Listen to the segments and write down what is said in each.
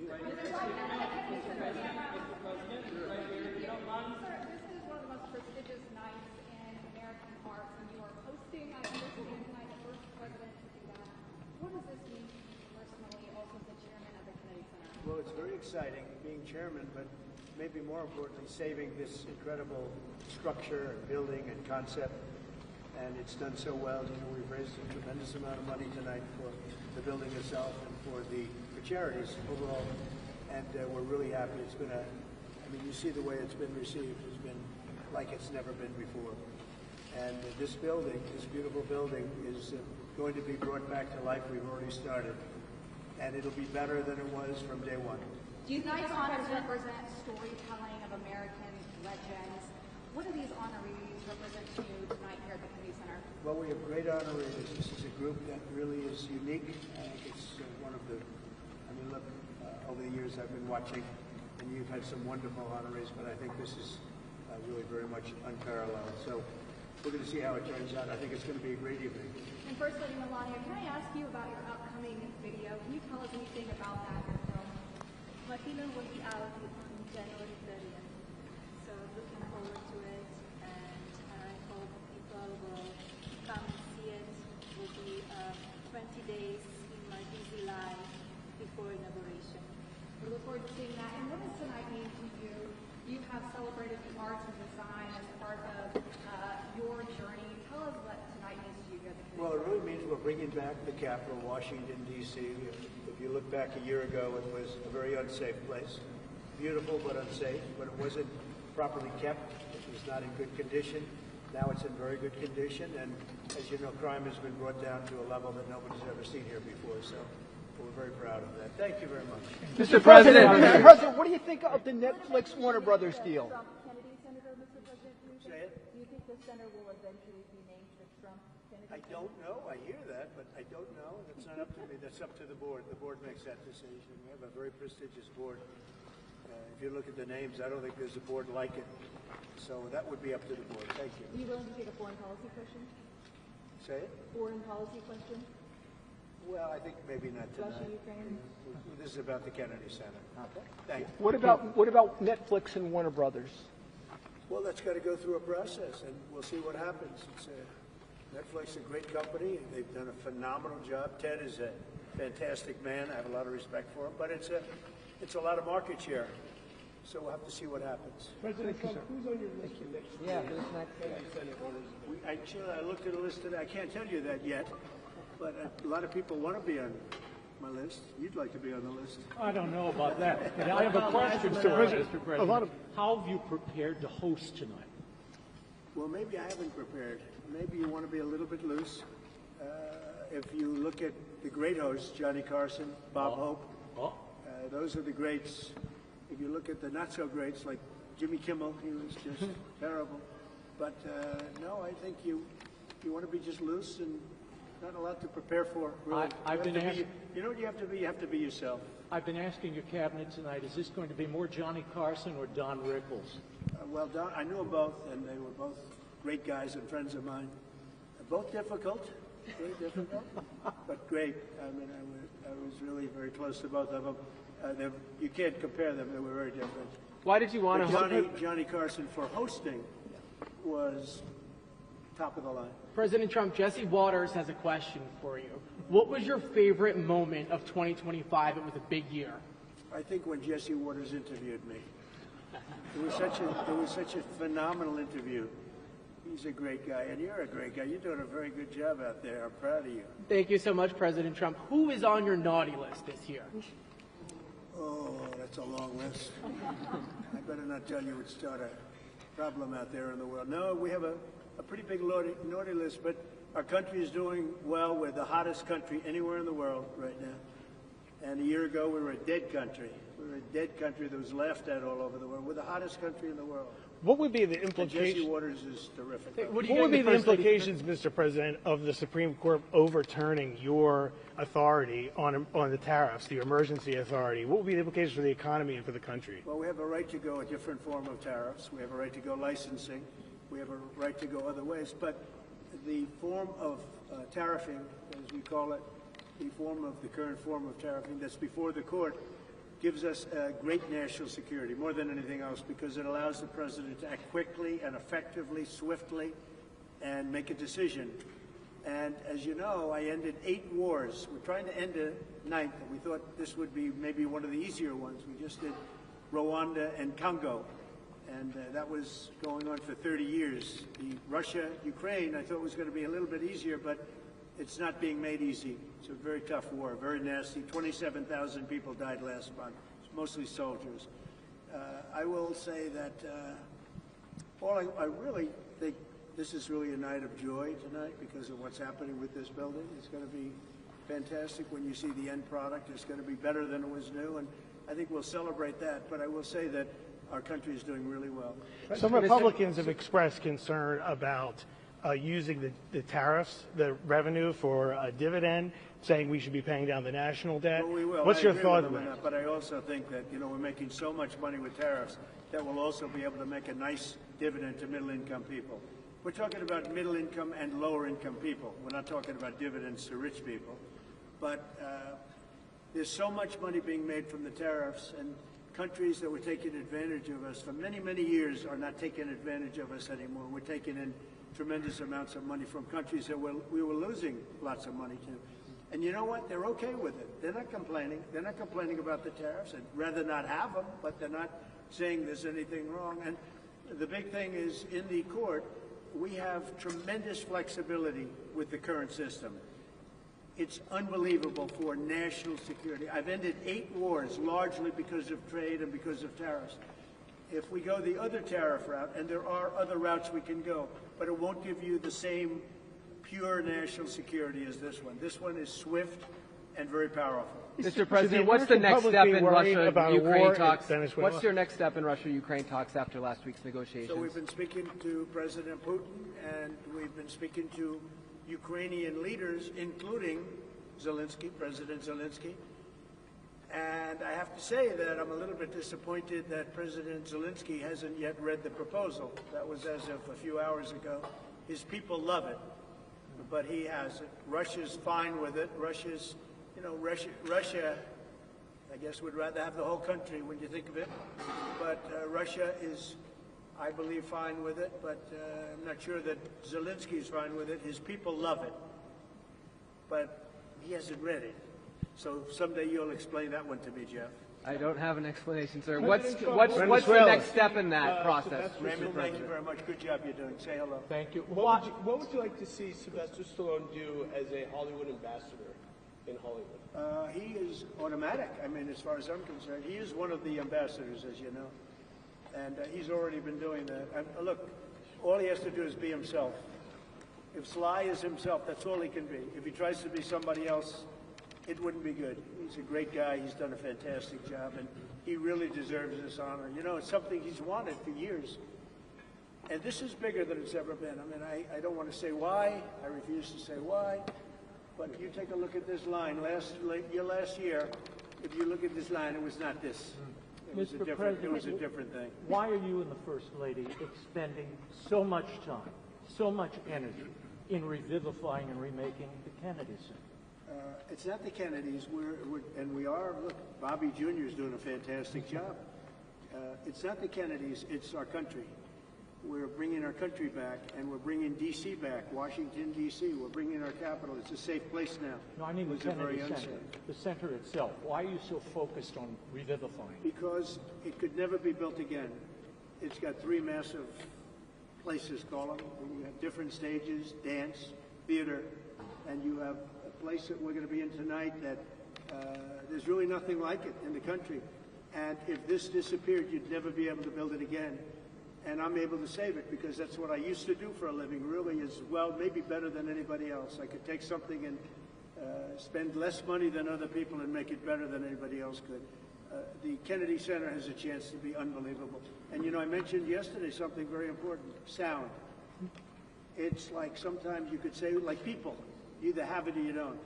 Prestigious nights in American arts, and you are hosting, I understand, tonight the first president to do that. What does this mean to you personally, also the chairman of the Kennedy Center? Well, it's very exciting being chairman, but maybe more importantly, saving this incredible structure and building and concept. And it's done so well. You know, we've raised a tremendous amount of money tonight for the building itself and for charities overall. And we're really happy. It's been I mean, you see the way it's been received. It's been like it's never been before. And this building, this beautiful building, is going to be brought back to life. We've already started. And it'll be better than it was from day one. Do you think these honors represent storytelling of American legends? What do these honorees represent to you tonight here at the Kennedy Center? Well, we have great honorees. This is a group that really is unique. I think it's one of the, I mean, look, over the years I've been watching, and you've had some wonderful honorees, but I think this is really very much unparalleled. So we're going to see how it turns out. I think it's going to be a great evening. And First Lady Melania, can I ask you about your upcoming video? Can you tell us anything about that, your film? My film will be out on January 30th, so looking forward to it, and I hope people will come and see it. It will be 20 days in my busy life before inauguration. We look forward to seeing that. And what does tonight mean to you? You have celebrated the arts and design as part of your journey. Tell us what tonight means to you here at the Kennedy Center. Well, it really means we're bringing back the capital, Washington, D.C. If you look back a year ago, it was a very unsafe place. Beautiful, but unsafe. But it wasn't properly kept. It was not in good condition. Now it's in very good condition. And as you know, crime has been brought down to a level that nobody's ever seen here before. So we're very proud of that. Thank you very much. Mr. President, what do you think of the Netflix Warner Brothers deal? Kennedy Senator, Mr. President, Say it? do you think the center will eventually be named the Trump Kennedy? I don't know. I hear that, but I don't know. That's not up to me. That's up to the board. The board makes that decision. We have a very prestigious board. If you look at the names, I don't think there's a board like it. So that would be up to the board. Thank you. Are you willing to take a foreign policy question? Say it? Foreign policy question? Well, I think maybe not tonight. Russia, Ukraine? This is about the Kennedy Center. Okay. Thank you. What about Netflix and Warner Brothers? Well, that's got to go through a process, and we'll see what happens. Netflix is a great company. They've done a phenomenal job. Ted is a fantastic man. I have a lot of respect for him, but it's a lot of market share. So we'll have to see what happens. President Trump, who's on your list for next year? Actually, I looked at a list today. I can't tell you that yet, but a lot of people want to be on my list. You'd like to be on the list. I don't know about that, but I have a question, Mr. President. How have you prepared to host tonight? Well, maybe I haven't prepared. Maybe you want to be a little bit loose. If you look at the great hosts, Johnny Carson, Bob Hope, those are the greats. If you look at the not-so-greats, like Jimmy Kimmel, he was just terrible. But no, I think you want to be just loose and not a lot to prepare for. Really. You know what you have to be? You have to be yourself. I've been asking your cabinet tonight, is this going to be more Johnny Carson or Don Rickles? Well, Don, I knew them both, and they were both great guys and friends of mine. Both difficult, very difficult, but great. I mean, I was really very close to both of them. You can't compare them. They were very different. Why did you want to Johnny Carson for hosting was top of the line. President Trump, Jesse Waters has a question for you. What was your favorite moment of 2025? It was a big year. I think when Jesse Waters interviewed me. It was such a phenomenal interview. He's a great guy, and you're a great guy. You're doing a very good job out there. I'm proud of you. Thank you so much, President Trump. Who is on your naughty list this year? Oh, that's a long list. I better not tell you, it'd start a problem out there in the world. No, we have a pretty big naughty list, but our country is doing well. We're the hottest country anywhere in the world right now. And a year ago, we were a dead country. We were a dead country that was laughed at all over the world. We're the hottest country in the world. What would be the implications? Jesse Waters is terrific. What would be the implications, Mr. President, of the Supreme Court overturning your authority on the tariffs, the emergency authority? What would be the implications for the economy and for the country? Well, we have a right to go a different form of tariffs. We have a right to go licensing. We have a right to go other ways. But the form of tariffing, as we call it, the current form of tariffing that's before the court, gives us great national security, more than anything else, because it allows the president to act quickly and effectively, swiftly, and make a decision. And as you know, I ended 8 wars. We're trying to end a 9th, and we thought this would be maybe one of the easier ones. We just did Rwanda and Congo, and that was going on for 30 years. The Russia-Ukraine, I thought was going to be a little bit easier, but it's not being made easy. It's a very tough war, very nasty. 27,000 people died last month, mostly soldiers. I will say that I really think this is really a night of joy tonight because of what's happening with this building. It's going to be fantastic when you see the end product. It's going to be better than it was new, and I think we'll celebrate that. But I will say that our country is doing really well. Some Republicans have expressed concern about using the tariffs, the revenue for a dividend, saying we should be paying down the national debt. Well, we will. What's your thought on that? But I also think that, we're making so much money with tariffs that we'll also be able to make a nice dividend to middle-income people. We're talking about middle-income and lower-income people. We're not talking about dividends to rich people. But there's so much money being made from the tariffs, and countries that were taking advantage of us for many, many years are not taking advantage of us anymore. We're taking in tremendous amounts of money from countries that we were losing lots of money to. And you know what? They're okay with it. They're not complaining. They're not complaining about the tariffs. I'd rather not have them, but they're not saying there's anything wrong. And the big thing is, in the court, we have tremendous flexibility with the current system. It's unbelievable for national security. I've ended 8 wars, largely because of trade and because of tariffs. If we go the other tariff route, and there are other routes we can go, but it won't give you the same pure national security as this one. This one is swift and very powerful. Mr. President, what's the next step in Russia-Ukraine talks? What's your next step in Russia-Ukraine talks after last week's negotiations? So we've been speaking to President Putin, and we've been speaking to Ukrainian leaders, including Zelensky, President Zelensky. And I have to say that I'm a little bit disappointed that President Zelensky hasn't yet read the proposal. That was as of a few hours ago. His people love it, but he hasn't. Russia's fine with it. Russia's, Russia, I guess, would rather have the whole country when you think of it. But Russia is, I believe, fine with it, but I'm not sure that Zelensky is fine with it. His people love it, but he hasn't read it. So someday you'll explain that one to me, Jeff. I don't have an explanation, sir. What's the next step in that process? Raymond, thank you very much. Good job you're doing. Say hello. Thank you. What would you like to see Sylvester Stallone do as a Hollywood ambassador in Hollywood? He is automatic. I mean, as far as I'm concerned, he is one of the ambassadors, as you know. And he's already been doing that. And, look, all he has to do is be himself. If Sly is himself, that's all he can be. If he tries to be somebody else, it wouldn't be good. He's a great guy. He's done a fantastic job, and he really deserves this honor. It's something he's wanted for years. And this is bigger than it's ever been. I mean, I don't want to say why. I refuse to say why. But you take a look at this line. Last year, if you look at this line, it was not this. It was a different thing. Why are you and the First Lady expending so much time, so much energy in revivifying and remaking the Kennedy Center? It's not the Kennedys. Look, Bobby Jr. is doing a fantastic job. It's not the Kennedys. It's our country. We're bringing our country back, and we're bringing D.C. back, Washington, D.C. We're bringing our capital. It's a safe place now. No, I mean the Kennedy Center, the center itself. Why are you so focused on revivifying? Because it could never be built again. It's got 3 massive places, call them. You have different stages, dance, theater, and you have a place that we're going to be in tonight that there's really nothing like it in the country. And if this disappeared, you'd never be able to build it again. And I'm able to save it because that's what I used to do for a living, really, as well, maybe better than anybody else. I could take something and spend less money than other people and make it better than anybody else could. The Kennedy Center has a chance to be unbelievable. And, I mentioned yesterday something very important, sound. It's like sometimes you could say, like people, you either have it or you don't.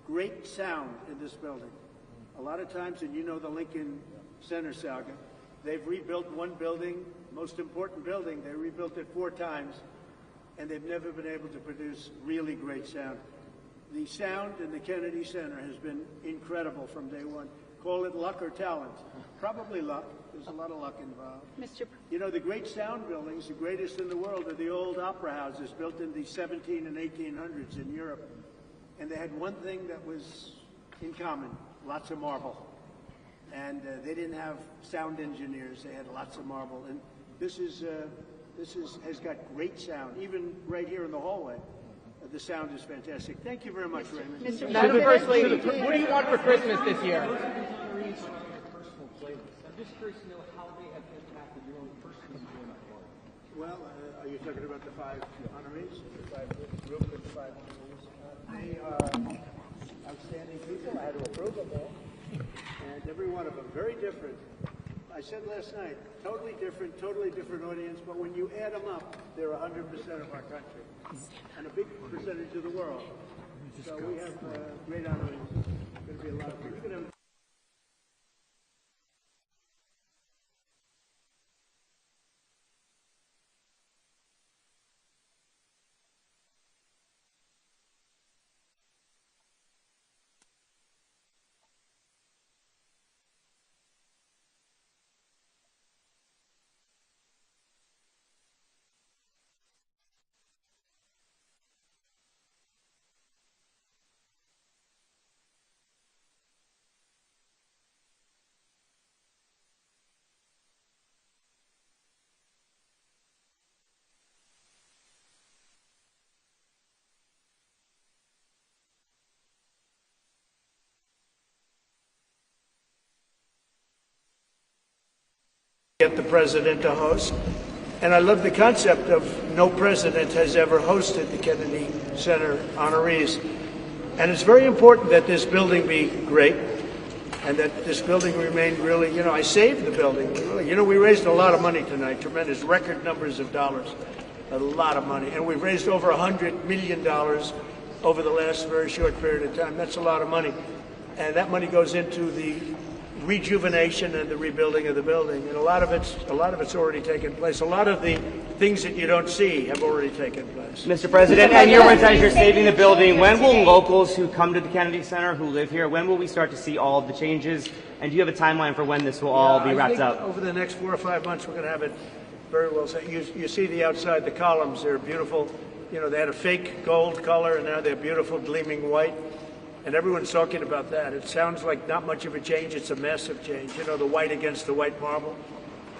Great sound in this building. A lot of times, and the Lincoln Center saga, they've rebuilt one building, most important building, they rebuilt it 4 times, and they've never been able to produce really great sound. The sound in the Kennedy Center has been incredible from day one. call it luck or talent. Probably luck. There's a lot of luck involved. You know, the great sound buildings, the greatest in the world, are the old opera houses built in the 17 and 1800s in Europe. And they had one thing that was in common, lots of marble. And they didn't have sound engineers. They had lots of marble. And this has got great sound, even right here in the hallway. The sound is fantastic. Thank you very much, Raymond. Madam First Lady, what do you want for Christmas this year? I'm just curious to know how they have impacted your own personal enjoyment of art. Well, are you talking about the 5 honorees? The 5 group with the 5 honorees? They are outstanding people. I had to approve them all. And every one of them, very different. I said last night, totally different audience, but when you add them up, they're 100% of our country and a big percentage of the world. So we have great honorees. It's going to be a lot of fun. Get the president to host. And I love the concept of no president has ever hosted the Kennedy Center honorees. And it's very important that this building be great and that this building remain really, you know, I saved the building. Really, you know, we raised a lot of money tonight, tremendous record numbers of dollars, a lot of money. And we've raised over $100 million over the last very short period of time. That's a lot of money. And that money goes into the rejuvenation and the rebuilding of the building, and a lot of it's already taken place. A lot of the things that you don't see have already taken place. Mr. President, and your words as you're saving the building, when will locals who come to the Kennedy Center, who live here, when will we start to see all of the changes? And do you have a timeline for when this will all be wrapped up? Over the next 4 or 5 months, we're going to have it very well set. You see the outside, the columns, they're beautiful. You know, they had a fake gold color, and now they're beautiful, gleaming white. And everyone's talking about that. It sounds like not much of a change. It's a massive change. You know, the white against the white marble.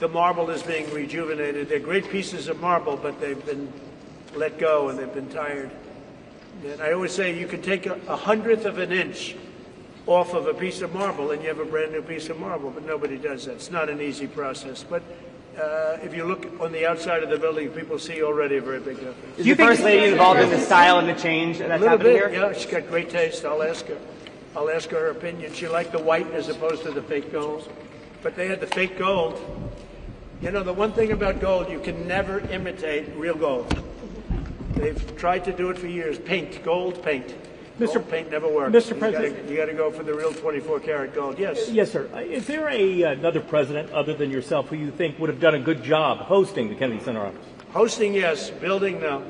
The marble is being rejuvenated. They're great pieces of marble, but they've been let go and they've been tired. And I always say you can take a 100th of an inch off of a piece of marble and you have a brand new piece of marble, but nobody does that. It's not an easy process. But if you look on the outside of the building, people see already a very big difference. Is the First Lady involved in the style and the change that's happening here? Yeah, she's got great taste. I'll ask her her opinion. She liked the white as opposed to the fake gold. But they had the fake gold. You know, the one thing about gold, you can never imitate real gold. They've tried to do it for years. Paint, gold paint. Gold paint never works. Mr. President, you got to go for the real 24-karat gold. Yes. Yes, sir. Is there another president other than yourself who you think would have done a good job hosting the Kennedy Center office? Hosting, yes. Building, no.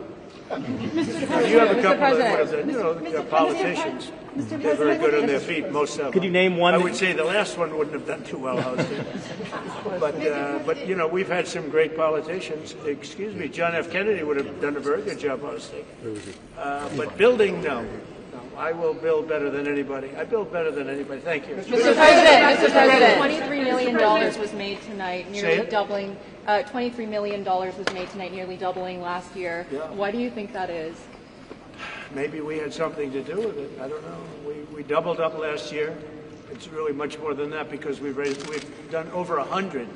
Mr. You have a couple of politicians. They're very good on their feet, most of them. Could you name one? I would say the last one wouldn't have done too well hosting. But you know, we've had some great politicians. Excuse me, John F. Kennedy would have done a very good job hosting. But building, no. I will build better than anybody. I build better than anybody. Thank you. Mr. President, $23 million was made tonight, nearly doubling. $23 million was made tonight, nearly doubling last year. Yeah. Why do you think that is? Maybe we had something to do with it. I don't know. We doubled up last year. It's really much more than that because we've done over 100,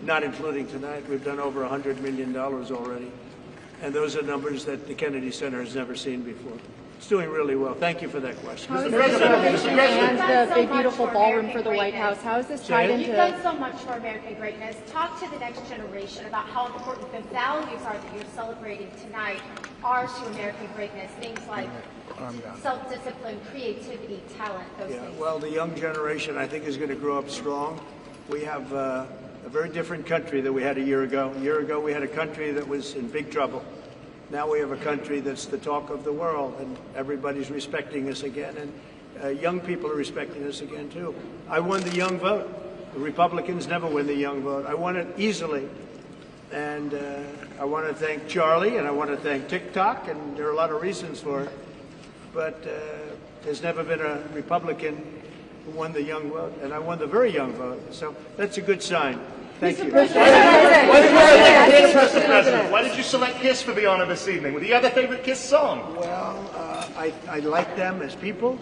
not including tonight. We've done over $100 million already. And those are numbers that the Kennedy Center has never seen before. It's doing really well. Thank you for that question. How is this celebration and the big, beautiful ballroom for the White House, how is this tied into... You've done so much for American greatness. Talk to the next generation about how important the values are that you're celebrating tonight are to American greatness. Things like self-discipline, creativity, talent, those things. Well, the young generation, I think, is going to grow up strong. We have a very different country than we had a year ago. A year ago, we had a country that was in big trouble. Now we have a country that's the talk of the world, and everybody's respecting us again. And Young people are respecting us again, too. I won the young vote. The Republicans never win the young vote. I won it easily. And I want to thank Charlie, and I want to thank TikTok, and there are a lot of reasons for it. But there's never been a Republican who won the young vote, and I won the very young vote. So that's a good sign. Thank you. Mr. President, why did you select Kiss for the honor this evening? Do you have a favorite Kiss song? Well, I like them as people.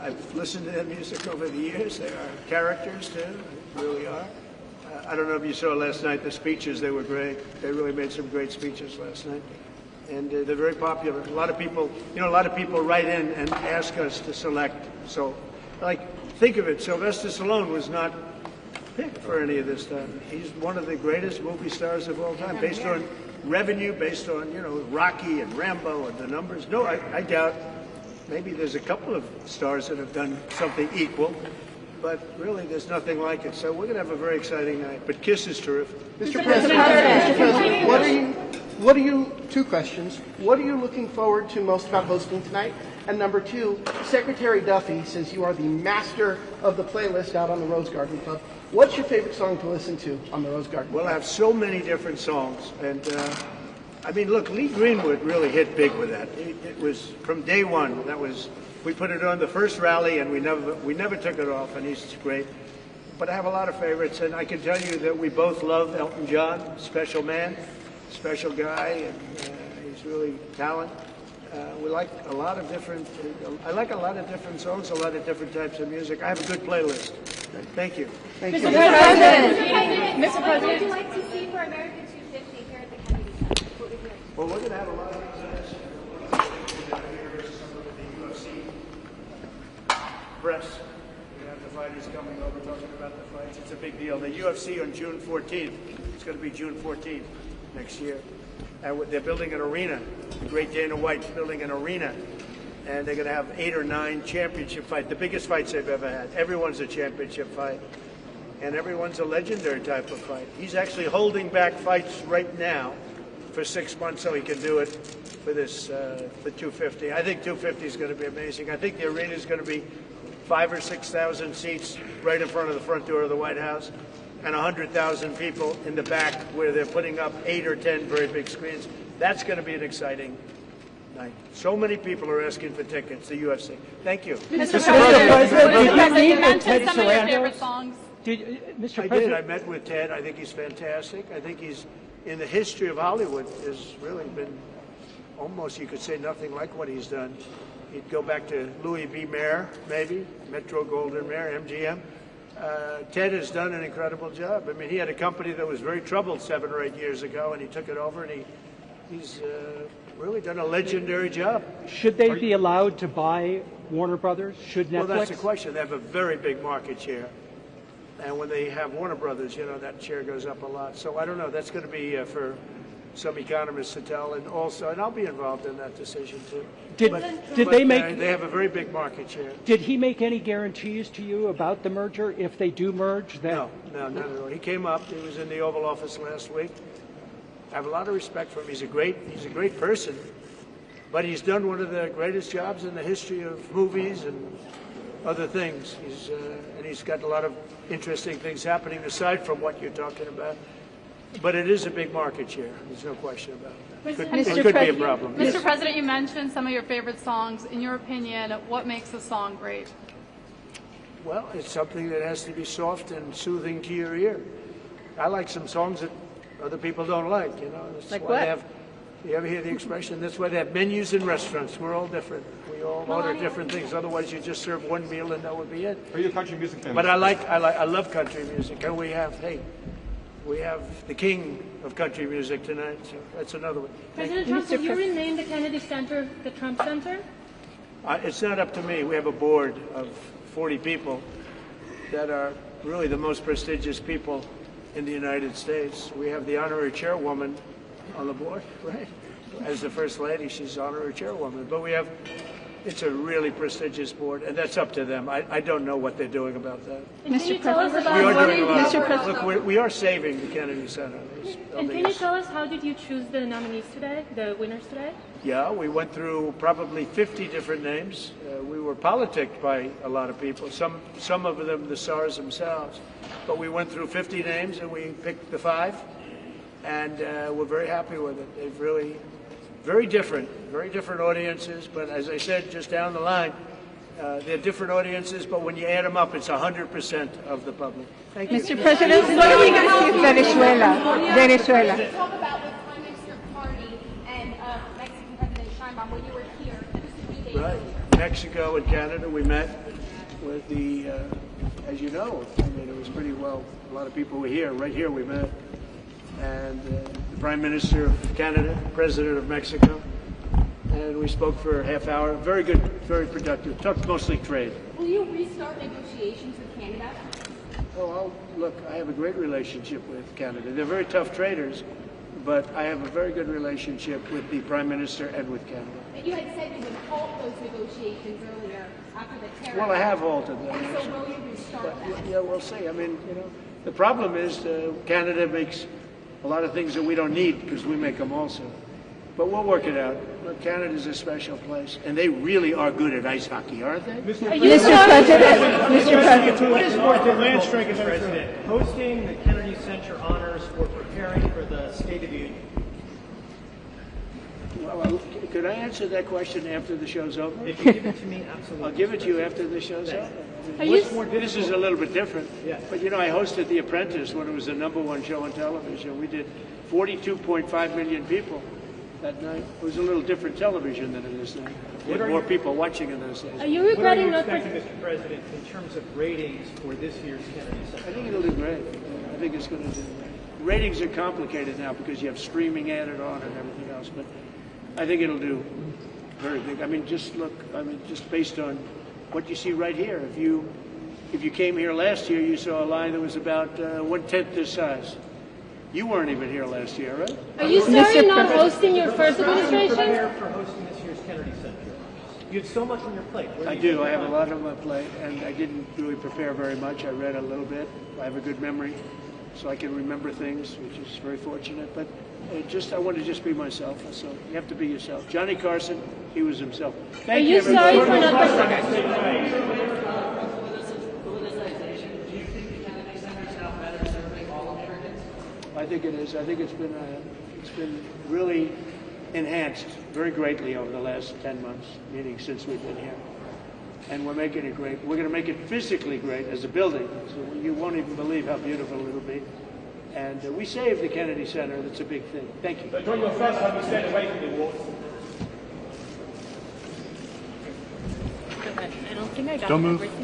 I've listened to their music over the years. They are characters, too. They really are. I don't know if you saw last night the speeches. They were great. They really made some great speeches last night. And they're very popular. A lot of people, a lot of people write in and ask us to select. So, think of it. Sylvester Stallone was not picked for any of this stuff. He's one of the greatest movie stars of all time, based on revenue, based on, Rocky and Rambo and the numbers. No, I doubt. Maybe there's a couple of stars that have done something equal, but really there's nothing like it. So we're going to have a very exciting night. But Kiss is terrific. Mr. President, two questions. What are you looking forward to most about hosting tonight? And number two, Secretary Duffy says you are the master of the playlist out on the Rose Garden Club. What's your favorite song to listen to on the Rose Garden Club? Well, I have so many different songs. And, look, Lee Greenwood really hit big with that. It was from day one. We put it on the first rally, and we never took it off, and he's great. But I have a lot of favorites, and I can tell you that we both love Elton John, special man, special guy, and he's really talented. We like a lot of different. I like a lot of different songs, a lot of different types of music. I have a good playlist. Thank you. Thank you. Mr. President, what would you like to see for American 250 here at the Kennedy Center? Well, we're going to have a lot of events. Some of the UFC press. We're going to have the fighters coming over talking about the fights. It's a big deal. The UFC on June 14th. It's going to be June 14th next year. And they're building an arena. The great Dana White's building an arena. And they're going to have 8 or 9 championship fights, the biggest fights they've ever had. Everyone's a championship fight. And everyone's a legendary type of fight. He's actually holding back fights right now for 6 months so he can do it for this, the 250. I think 250 is going to be amazing. I think the arena is going to be 5,000 or 6,000 seats right in front of the front door of the White House, and 100,000 people in the back where they're putting up 8 or 10 very big screens. That's going to be an exciting night. So many people are asking for tickets, the UFC. Thank you. Mr. President, you mentioned some of your favorite songs. Mr. I President, did. I met with Ted. I think he's fantastic. I think he's, in the history of Hollywood, has really been almost, you could say, nothing like what he's done. He'd go back to Louis B. Mayer, maybe, Metro-Goldwyn-Mayer, MGM. Ted has done an incredible job. I mean, he had a company that was very troubled 7 or 8 years ago, and he took it over, and he's really done a legendary job. should they be allowed to buy Warner Brothers? Should Netflix? Well, that's the question. They have a very big market share. And when they have Warner Brothers, that share goes up a lot. So I don't know. That's going to be for some economists to tell. And I'll be involved in that decision, too. They have a very big market share. Did he make any guarantees to you about the merger if they do merge? No, not at all. He came up. He was in the Oval Office last week. I have a lot of respect for him. He's a great person. But he's done one of the greatest jobs in the history of movies and other things. He's got a lot of interesting things happening aside from what you're talking about. But it is a big market share. There's no question about that. It could be a problem. Mr. President, you mentioned some of your favorite songs. In your opinion, what makes a song great? Well, it's something that has to be soft and soothing to your ear. I like some songs that other people don't like. That's like why what? You ever hear the expression? That's why they have menus in restaurants. We're all different. We all order different things. Otherwise, you just serve one meal and that would be it. Are you a country music fan? But I love country music. And we have the king of country music tonight. So that's another one. President Trump, will you rename the Kennedy Center the Trump Center? It's not up to me. We have a board of 40 people that are really the most prestigious people in the United States. We have the honorary chairwoman on the board, right? As the First Lady, she's honorary chairwoman. But it's a really prestigious board, and that's up to them. I don't know what they're doing about that. And can you tell us about we are doing a lot. Look, we are saving the Kennedy Center. And can you tell us how did you choose the nominees today, the winners today? Yeah, we went through probably 50 different names. We were politicked by a lot of people, some of them the stars themselves. But we went through 50 names and we picked the 5, and we're very happy with it. They've really, very different audiences, but as I said just down the line, they're different audiences, but when you add them up, it's 100% of the public. Thank you. Mr. President, what are we going to see in Venezuela? Talk about with Prime Minister Party and Mexican President Sheinbaum when you were here just 3 days Right. earlier. Mexico and Canada, we met with the, as you know, I mean, it was pretty well, a lot of people were here. Right here we met. And the Prime Minister of Canada, President of Mexico, and we spoke for a half hour. Very good, very productive. Talked mostly trade. Will you restart negotiations with Canada? Oh, look, I have a great relationship with Canada. They're very tough traders, but I have a very good relationship with the Prime Minister and with Canada. But you had said you would halt those negotiations earlier after the terror. Well, I have halted them. And so will you restart that? Yeah, we'll see. I mean, the problem is Canada makes a lot of things that we don't need because we make them also. But we'll work it out. Look, Canada's a special place, and they really are good at ice hockey, aren't they? Mr. President, what is more to land strike as President? Hosting the Kennedy Center honors or preparing for the State of the Union? Well, could I answer that question after the show's over? If you give it to me, absolutely. I'll give it to you after the show's over. This is a little bit different. Yeah. But I hosted The Apprentice when it was the #1 show on television. We did 42.5 million people that night. It was a little different television than it is now. We had more people watching in those days. Are you regretting not expecting, Mr. President, in terms of ratings for this year's Kennedy Center? I think it'll do great. I think it's going to do great. Ratings are complicated now because you have streaming added on and everything else, but I think it'll do very big. I mean, just look. I mean, just based on what you see right here. If you came here last year, you saw a line that was about 1/10 this size. You weren't even here last year, right? Are you sorry not hosting your first administration? Prepare for hosting this year's Kennedy Center. You have so much on your plate. I do. I have a lot on my plate, and I didn't really prepare very much. I read a little bit. I have a good memory, so I can remember things, which is very fortunate. But I want to just be myself. So you have to be yourself. Johnny Carson, he was himself. Thank you, sorry for not I think it is. I think it's been really enhanced very greatly over the last 10 months, meaning since we've been here. And we're making it great. We're going to make it physically great as a building, so you won't even believe how beautiful it'll be. And we saved the Kennedy Center. That's a big thing. Thank you. During your first time, you stayed away from the awards. I don't think I got Don't move. everything.